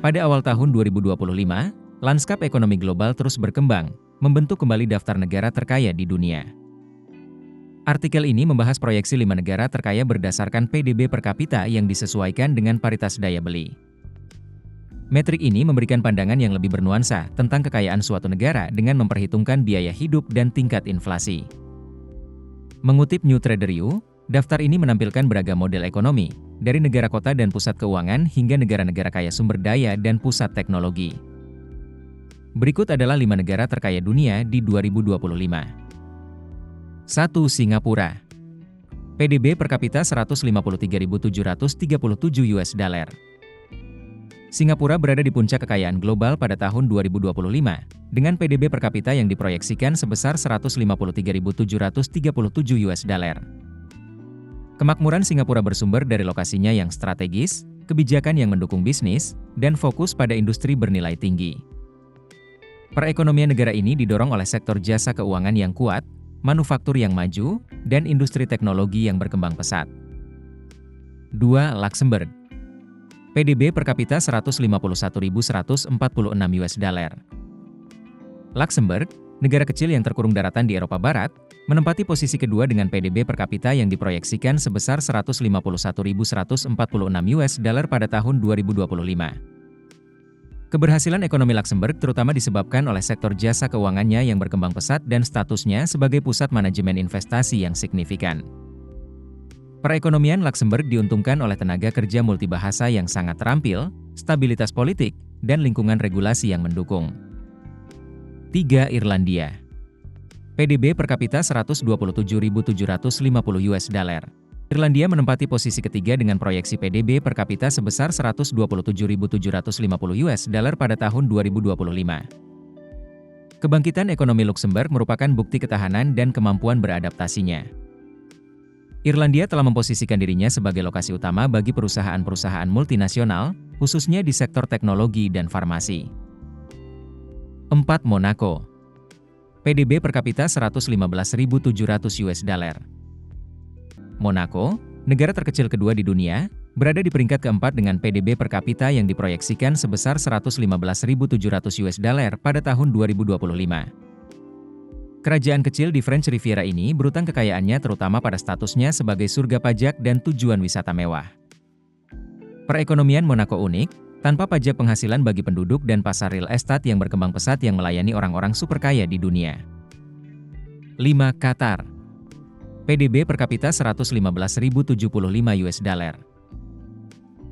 Pada awal tahun 2025, lanskap ekonomi global terus berkembang, membentuk kembali daftar negara terkaya di dunia. Artikel ini membahas proyeksi 5 negara terkaya berdasarkan PDB per kapita yang disesuaikan dengan paritas daya beli. Metrik ini memberikan pandangan yang lebih bernuansa tentang kekayaan suatu negara dengan memperhitungkan biaya hidup dan tingkat inflasi. Mengutip New Trader Review, daftar ini menampilkan beragam model ekonomi, dari negara kota dan pusat keuangan hingga negara-negara kaya sumber daya dan pusat teknologi. Berikut adalah 5 negara terkaya dunia di 2025. 1. Singapura. PDB per kapita 153.737 US dollar. Singapura berada di puncak kekayaan global pada tahun 2025, dengan PDB per kapita yang diproyeksikan sebesar 153.737 US dollar. Kemakmuran Singapura bersumber dari lokasinya yang strategis, kebijakan yang mendukung bisnis, dan fokus pada industri bernilai tinggi. Perekonomian negara ini didorong oleh sektor jasa keuangan yang kuat, manufaktur yang maju, dan industri teknologi yang berkembang pesat. 2. Luxembourg. PDB per kapita 151.146 US dollar. Luxembourg, negara kecil yang terkurung daratan di Eropa Barat, menempati posisi kedua dengan PDB per kapita yang diproyeksikan sebesar 151.146 US dollar pada tahun 2025. Keberhasilan ekonomi Luxembourg terutama disebabkan oleh sektor jasa keuangannya yang berkembang pesat dan statusnya sebagai pusat manajemen investasi yang signifikan. Perekonomian Luxembourg diuntungkan oleh tenaga kerja multibahasa yang sangat terampil, stabilitas politik, dan lingkungan regulasi yang mendukung. 3. Irlandia. PDB per kapita 127.750 US dollar. Irlandia menempati posisi ketiga dengan proyeksi PDB per kapita sebesar 127.750 US dollar pada tahun 2025. Kebangkitan ekonomi Luxembourg merupakan bukti ketahanan dan kemampuan beradaptasinya. Irlandia telah memposisikan dirinya sebagai lokasi utama bagi perusahaan-perusahaan multinasional, khususnya di sektor teknologi dan farmasi. 4. Monaco. PDB per kapita 115.700 US dollar. Monaco, negara terkecil kedua di dunia, berada di peringkat keempat dengan PDB per kapita yang diproyeksikan sebesar 115.700 US dollar pada tahun 2025. Kerajaan kecil di French Riviera ini berutang kekayaannya terutama pada statusnya sebagai surga pajak dan tujuan wisata mewah. Perekonomian Monaco unik, tanpa pajak penghasilan bagi penduduk dan pasar real estate yang berkembang pesat yang melayani orang-orang super kaya di dunia. 5. Qatar. PDB per kapita 115.075 US dollar.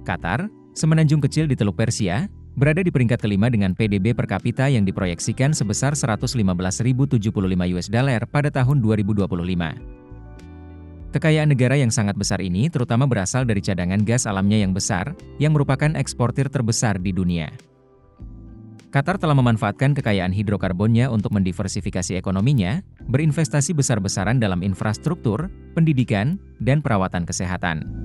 Qatar, semenanjung kecil di Teluk Persia, berada di peringkat kelima dengan PDB per kapita yang diproyeksikan sebesar 115.075 US dollar pada tahun 2025. Kekayaan negara yang sangat besar ini terutama berasal dari cadangan gas alamnya yang besar, yang merupakan eksportir terbesar di dunia. Qatar telah memanfaatkan kekayaan hidrokarbonnya untuk mendiversifikasi ekonominya, berinvestasi besar-besaran dalam infrastruktur, pendidikan, dan perawatan kesehatan.